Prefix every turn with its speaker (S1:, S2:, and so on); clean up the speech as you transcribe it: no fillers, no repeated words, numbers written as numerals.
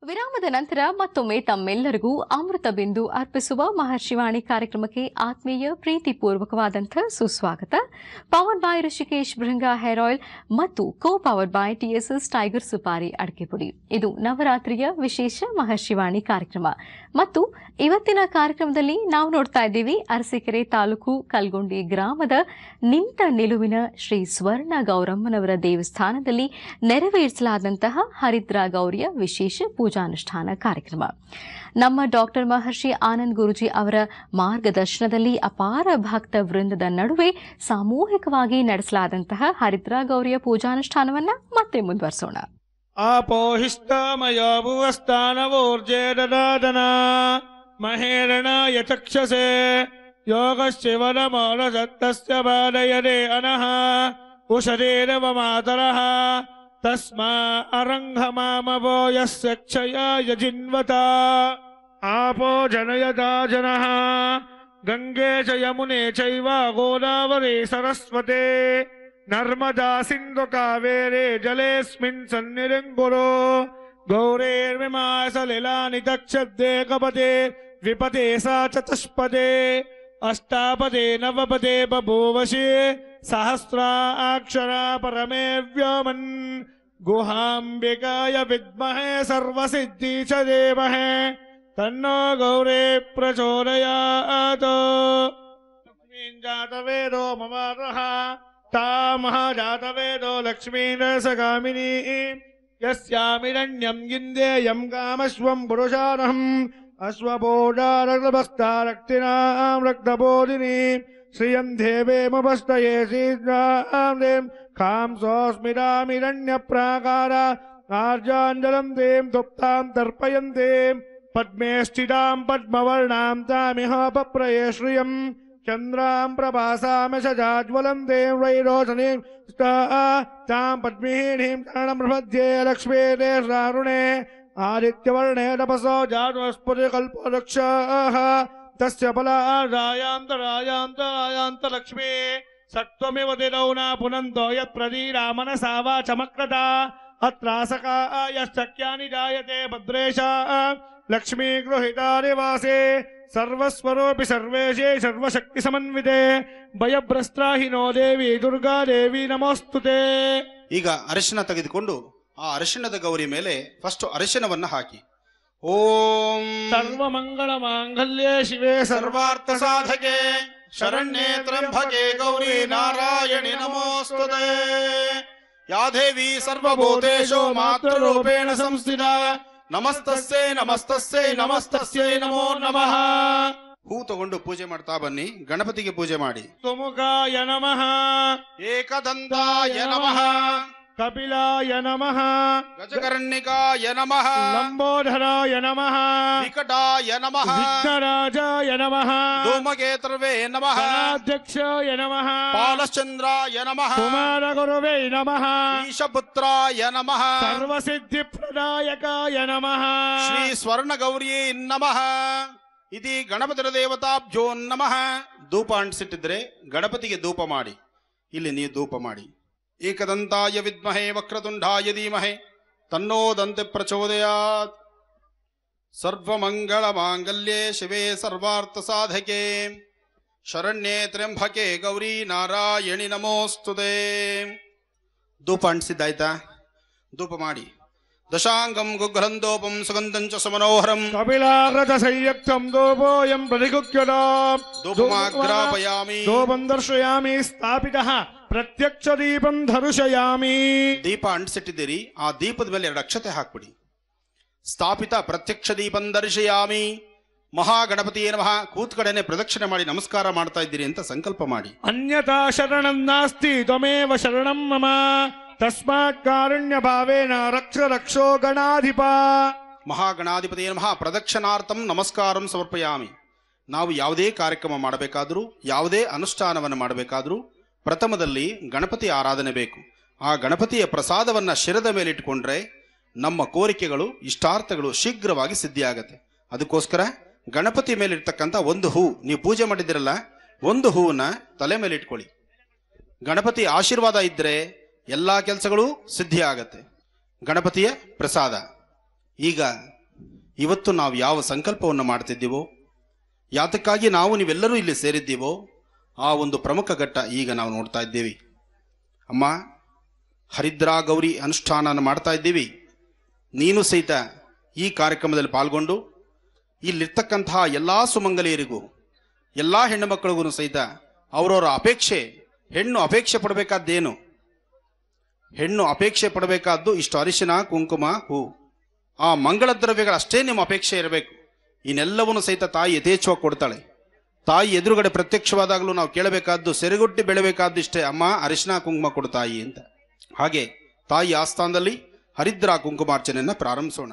S1: ವಿರಾಮದ ನಂತರ ಮತ್ತೊಮ್ಮೆ ತಮ್ಮೆಲ್ಲರಿಗೂ ಅಮೃತ ಬಿಂದು ಅರ್ಪಿಸುವ ಮಹರ್ಷಿವಾಣಿ ಕಾರ್ಯಕ್ರಮಕ್ಕೆ ಆತ್ಮೀಯ ಪ್ರೀತಿಪೂರ್ವಕವಾದಂಥ ಸುಸ್ವಾಗತ. Power by Rishikesh Bhringa hair oil ಮತ್ತು co power by TSS tiger Supari ಅಡಿಕೆ ಪುಡಿ. ಇದು ನವರಾತ್ರಿಯ ವಿಶೇಷ ಮಹರ್ಷಿವಾಣಿ ಕಾರ್ಯಕ್ರಮ ಮತ್ತು ಇವತ್ತಿನ ಕಾರ್ಯಕ್ರಮದಲ್ಲಿ ನಾವು ನೋಡ್ತಾ ಇದ್ದೀವಿ ಅರಸೀಕೆರೆ ತಾಲೂಕು ಕಲ್ಗೊಂಡಿ ಗ್ರಾಮದ ನಿಂತ ನಿಲುವಿನ ಶ್ರೀ ಸ್ವರ್ಣ ಗೌರಮ್ಮನವರ ದೇವಸ್ಥಾನದಲ್ಲಿ ನೆರವೇರಿಸಲಾದಂತಹ ಹರಿದ್ರಾ ಗೌರಿಯ ವಿಶೇಷ ಪೂಜಾನುಷ್ಠಾನ ಕಾರ್ಯಕ್ರಮ. ನಮ್ಮ ಡಾಕ್ಟರ್ ಮಹರ್ಷಿ ಆನಂದ್ ಗುರುಜಿ ಅವರ ಮಾರ್ಗದರ್ಶನದಲ್ಲಿ ಅಪಾರ ಭಕ್ತ ವೃಂದದ ನಡುವೆ ಸಾಮೂಹಿಕವಾಗಿ ನಡೆಸಲಾದಂತಹ ಹರಿದ್ರಾ ಗೌರಿಯ ಪೂಜಾನುಷ್ಠಾನವನ್ನ ಮತ್ತೆ ಮುಂದುವರಿಸೋಣ.
S2: ಆಪೋಹಿಷ್ಟಾಮಯ ಭುವಸ್ಥಾನವೋರ್ಜೇದನ ಮಹೇರಣಾಯ ಚಕ್ಷಸೆ ಯೋಗಶಿವನಮೋಲಸತ್ತಸ್ಯ ಬಾಲಯದೆ ಅನಃ ಉಷರೇರವ ಮಾತರಃ ತಸ್ಮಾ ಅರಂಘಮಾಮವೋ ಯಸ್ಯ ಕ್ಷಯಾಯ ಜಿನ್ವತ ಆಪೋ ಜನಯತಾ ಜನಃ ಗಂಗೆ ಚ ಯಮುನೆ ಚೈವ ಗೋದಾವರಿ ಸರಸ್ವತೆ ನರ್ಮದಾ ಸಿಂಧು ಕಾವೇರಿ ಜಲೇಸ್ಮಿನ್ ಸನ್ನಿರಿಂಗುರು ಗೌರೇರ್ವಿಮಾ ಸಲಿಲಾನಿ ತಕ್ಷದ್ದೇ ಕಪತೆ ವಿಪತೆ ಸಾ ಚತುಷ್ಪದೆ ಅಷ್ಟಾಪದೆ ನವಪದೆ ಬಭೂವಶಿ ಸಹಸ್ರಾಕ್ಷರ ಪರಮೇ ವ್ಯೋಮನ್ ಗುಹಾಂಬಿಕಾಯ ವಿದ್ಮಹೇ ಸರ್ವಸಿದ್ಧಿ ಚ ಧೀಮಹಿ ತನ್ನೋ ಗೌರೇ ಪ್ರಚೋದಯಾತ್. ಲಕ್ಷ್ಮೀಂ ಜಾತವೇದೋ ಮಮಾರಃ ತಾಮಹ ಜಾತವೇದೋ ಲಕ್ಷ್ಮೀರಸಗಾಮಿನಿ ಯಸ್ಯಾಮಿರಣ್ಯಂ ಗಿಂದೇಯಂ ಕಾಮಶ್ವಂ ಪುರುಷಾನಹಂ ಅಶ್ವಪೋಜಾರಕ್ತಭಕ್ತಾರಕ್ತಿನಾಂ ರಕ್ತಬೋಧಿನಿ ಶ್ರಿಯಂ ದೇವೇಮುಪಸ್ತಯೇ ಶ್ರೀರಾಂ ದೇಂ ಕಾಂಸೋಸ್ಮಿರಾಮಿರಣ್ಯ ಪ್ರಾಕಾರ ಆರ್ಜಾಂಜಲಂ ದೇಂ ತುಪ್ತಾಂ ತರ್ಪಯಂತೇಂ ಪದ್ಮೇ ಸ್ಥಿತಾಂ ಪದ್ಮವರ್ಣಾಂ ತಾಮಿಹ ಪಪ್ರಯೇ ಶ್ರಿಯಂ ಚಂದ್ರಾಂ ಪ್ರಭಾಸಾಮಶ ಜಾಜ್ವಲಂ ದೇಂ ವೈರೋಚನೀಂ ತಾಂ ಪದ್ಮಿಹೀನೀಂ ತಾಣಂ ಪ್ರಪದ್ಯೆ ಲಕ್ಷ್ಮೀ ದೇಶಾರುಣೆ ಆದಿತ್ಯವರ್ಣೇ ತಪಸೋ ಜಾತಸ್ಪತಿ ಕಲ್ಪವೃಕ್ಷಃ ತಸ್ಯ ಫಲಾರಾಯಾಂತರಾಯಾಂತರಾಯಾಂತ ಲಕ್ಷ್ಮೀ ಸತ್ವಮಿವ ದಿನೌನಾ ಪುನಂತೋ ಯತ್ ಪ್ರದೀರಾಮನ ಸಾವಾ ಚಮಕ್ರತ ಅತ್ರಾಸಕಾಯಶ್ಚಕ್ಯಾನಿ ಜಾಯತೆ ಭದ್ರೇಶ ಲಕ್ಷ್ಮೀ ಗೃಹಿತಾರಿ ವಾಸೆ ಸರ್ವಸ್ವರೂಪಿ ಸರ್ವೇಶೇ ಸರ್ವಶಕ್ತಿ ಸಮನ್ವಿತೆ ಭಯಭ್ರಸ್ತ್ರಾಹಿನೋ ದೇವಿ ದುರ್ಗಾ ದೇವಿ ನಮೋಸ್ತುತೆ.
S3: ಈಗ ಅರಿಶಿನ ತೆಗೆದುಕೊಂಡು ಆ ಅರಿಶಿಣದ ಗೌರಿ ಮೇಲೆ ಫಸ್ಟ್ ಅರಿಶಿನವನ್ನ ಹಾಕಿ ಓಂ
S2: ಸರ್ವಮಂಗಳ ಮಾಂಗಲ್ಯೇ ಶಿವೆ
S3: ಸರ್ವಾರ್ಥ ಸಾಧಕೆ ಶರಣ್ಯೇ ತ್ರ್ಯಂಬಕೆ ಗೌರಿ ನಾರಾಯಣಿ ನಮೋಸ್ತುತೆ. ಯಾ ದೇವಿ ಸರ್ವಭೂತೇಷು ಮಾತೃರೂಪೇಣ ಸಂಸ್ಥಿತಾ ನಮಸ್ತಸ್ಯೈ ನಮಸ್ತಸ್ಯೈ ನಮಸ್ತಸ್ಯೈ ನಮೋ ನಮಃ. ಹೂ ತಗೊಂಡು ಪೂಜೆ ಮಾಡ್ತಾ ಬನ್ನಿ. ಗಣಪತಿಗೆ ಪೂಜೆ ಮಾಡಿ.
S2: ತುಮುಖಾಯ ನಮಃ,
S3: ಏಕದಂತಾಯ ನಮಃ,
S2: ಕಪಿಲಾಯ ನಮಃ,
S3: ಗಜಕರ್ಣಿಕಾಯ ನಮಃ,
S2: ಲಂಬೋದರಾಯ ನಮಃ,
S3: ವಿಕಟಾಯ ನಮಃ,
S2: ವಿಘ್ನರಾಜಾಯ ನಮಃ,
S3: ಧೂಮಕೇತುರ್ವೇ ನಮಃ,
S2: ಗಣಾಧ್ಯಕ್ಷಾಯ ನಮಃ,
S3: ಪಾಲಶ್ಚಂದ್ರಾಯ ನಮಃ,
S2: ಕುಮಾರಗುರುವೇ ನಮಃ,
S3: ಈಶಪುತ್ರಾಯ ನಮಃ,
S2: ಸರ್ವಸಿದ್ಧಿಪ್ರದಾಯಕಾಯ ನಮಃ,
S3: ಶ್ರೀ ಸ್ವರ್ಣಗೌರಿಯೇ ನಮಃ. ಇತಿ ಗಣಪತಿರ ದೇವತಾಭ್ಯೋ ನಮಃ. ಧೂಪ ಅಂಟಿಸಿಟ್ಟಿದ್ರೆ ಗಣಪತಿಗೆ ಧೂಪ ಮಾಡಿ. ಇಲ್ಲಿ ನೀವು ಧೂಪ ಮಾಡಿ. ಏಕದಂತಾಯ ವಿದ್ಮಹೇ ವಕ್ರತುಂಡಾಯ ಧೀಮಹಿ ತನ್ನೋ ದಂತೆ ಪ್ರಚೋದಯಾತ್. ಸರ್ವಮಂಗಳ ಮಾಂಗಲ್ಯೇ ಶಿವೆ ಸರ್ವಾರ್ಥ ಸಾಧಕೆ ಶರಣ್ಯೇ ತ್ರ್ಯಂಬಕೆ ಗೌರಿ ನಾರಾಯಣಿ ನಮೋಸ್ತುತೆ. ಧೂಪ ಅಂಟಿಸಿದ್ದಾಯ್ತಾ? ಧೂಪ ಮಾಡಿ. ದಶಾಂಗಂ ಗುಗ್ರಹಂದೋಪಂ ಸುಗಂಧಂಚ ಸಮನೋಹರಂ
S2: ಕಪಿಲಾಗ್ರತ ಸಂಯುಕ್ತಂ ಧೂಪೋಯಂ ಪ್ರತಿಗುಕ್ಯತಾಂ
S3: ಧೂಪಮಾಗ್ರಾಪಯಾಮಿ
S2: ಧೂಪಂ ದರ್ಶಯಾಮಿ ಸ್ಥಾಪಿತಃ ಪ್ರತ್ಯಕ್ಷ ದೀಪಂ ಧರುಷಯಾಮಿ.
S3: ದೀಪ ಅಂಟಿಸಿಟ್ಟಿದ್ದೀರಿ, ಆ ದೀಪದ ಮೇಲೆ 2 ಅಕ್ಷತೆ ಹಾಕ್ಬಿಡಿ. ಸ್ಥಾಪಿತ ಪ್ರತ್ಯಕ್ಷ ದೀಪಂ ದರ್ಶಯಾಮಿ. ಮಹಾಗಣಪತಿಯೇ ನಮಃ. ಕೂತ್ ಕಡೆನೆ ಪ್ರದಕ್ಷಿಣೆ ಮಾಡಿ ನಮಸ್ಕಾರ ಮಾಡ್ತಾ ಇದ್ದೀರಿ ಅಂತ ಸಂಕಲ್ಪ ಮಾಡಿ.
S2: ಅನ್ಯಥಾ ಶರಣಂ ನಾಸ್ತಿ ತ್ವಮೇವ ಶರಣಂ ಮಮ ತಸ್ಮಾತ್ ಕಾರುಣ್ಯ ಭಾವೇನ ರಕ್ಷ ರಕ್ಷೋ ಗಣಾಧಿಪ.
S3: ಮಹಾಗಣಾಧಿಪತಿಯೇ ನಮಃ. ಪ್ರದಕ್ಷಿಣಾರ್ಥಂ ನಮಸ್ಕಾರಂ ಸಮರ್ಪಯಾಮಿ. ನಾವು ಯಾವುದೇ ಕಾರ್ಯಕ್ರಮ ಮಾಡಬೇಕಾದ್ರೂ ಯಾವುದೇ ಅನುಷ್ಠಾನವನ್ನು ಮಾಡಬೇಕಾದ್ರೂ ಪ್ರಥಮದಲ್ಲಿ ಗಣಪತಿ ಆರಾಧನೆ ಬೇಕು. ಆ ಗಣಪತಿಯ ಪ್ರಸಾದವನ್ನ ಶಿರದ ಮೇಲೆ ಇಟ್ಕೊಂಡ್ರೆ ನಮ್ಮ ಕೋರಿಕೆಗಳು ಇಷ್ಟಾರ್ಥಗಳು ಶೀಘ್ರವಾಗಿ ಸಿದ್ಧಿಯಾಗತ್ತೆ. ಅದಕ್ಕೋಸ್ಕರ ಗಣಪತಿ ಮೇಲೆ ಇರ್ತಕ್ಕಂಥ ಒಂದು ಹೂ, ನೀವು ಪೂಜೆ ಮಾಡಿದಿರಲ್ಲ, ಒಂದು ಹೂವನ್ನ ತಲೆ ಮೇಲೆ ಇಟ್ಕೊಳ್ಳಿ. ಗಣಪತಿ ಆಶೀರ್ವಾದ ಇದ್ರೆ ಎಲ್ಲಾ ಕೆಲಸಗಳು ಸಿದ್ಧಿ ಆಗತ್ತೆ. ಗಣಪತಿಯ ಪ್ರಸಾದ. ಈಗ ಇವತ್ತು ನಾವು ಯಾವ ಸಂಕಲ್ಪವನ್ನು ಮಾಡ್ತಿದ್ದೀವೋ, ಯಾತಕ್ಕಾಗಿ ನಾವು ನೀವೆಲ್ಲರೂ ಇಲ್ಲಿ ಸೇರಿದ್ದೀವೋ, ಆ ಒಂದು ಪ್ರಮುಖ ಘಟ್ಟ ಈಗ ನಾವು ನೋಡ್ತಾ ಇದ್ದೀವಿ. ಅಮ್ಮ, ಹರಿದ್ರಾ ಗೌರಿ ಅನುಷ್ಠಾನ ಮಾಡ್ತಾ ಇದ್ದೀವಿ. ನೀನು ಸಹಿತ ಈ ಕಾರ್ಯಕ್ರಮದಲ್ಲಿ ಪಾಲ್ಗೊಂಡು ಇಲ್ಲಿರ್ತಕ್ಕಂತಹ ಎಲ್ಲ ಸುಮಂಗಲಿಯರಿಗೂ, ಎಲ್ಲ ಹೆಣ್ಣು ಮಕ್ಕಳಿಗೂ ಸಹಿತ ಅವರವರ ಅಪೇಕ್ಷೆ, ಹೆಣ್ಣು ಅಪೇಕ್ಷೆ ಪಡಬೇಕಾದ್ದೇನು? ಹೆಣ್ಣು ಅಪೇಕ್ಷೆ ಪಡಬೇಕಾದ್ದು ಇಷ್ಟು ಅರಿಶಿನ, ಕುಂಕುಮ, ಹೂ, ಆ ಮಂಗಳ ದ್ರವ್ಯಗಳಷ್ಟೇ ನಿಮ್ಮ ಅಪೇಕ್ಷೆ ಇರಬೇಕು. ಇನ್ನೆಲ್ಲವನ್ನು ಸಹಿತ ತಾಯಿ ಯಥೇಚ್ಛವಾಗಿ ಕೊಡ್ತಾಳೆ. ತಾಯಿ ಎದುರುಗಡೆ ಪ್ರತ್ಯಕ್ಷವಾದಾಗಲೂ ನಾವು ಕೇಳಬೇಕಾದ್ದು, ಸೆರೆಗುಟ್ಟಿ ಬೆಳಬೇಕಾದ್ದು ಇಷ್ಟೇ, ಅಮ್ಮ ಅರಿಶಿನ ಕುಂಕುಮ ಕೊಡು ತಾಯಿ ಅಂತ. ಹಾಗೆ ತಾಯಿ ಆಸ್ಥಾನದಲ್ಲಿ ಹರಿದ್ರಾ ಕುಂಕುಮಾರ್ಚನೆಯನ್ನು ಪ್ರಾರಂಭಿಸೋಣ.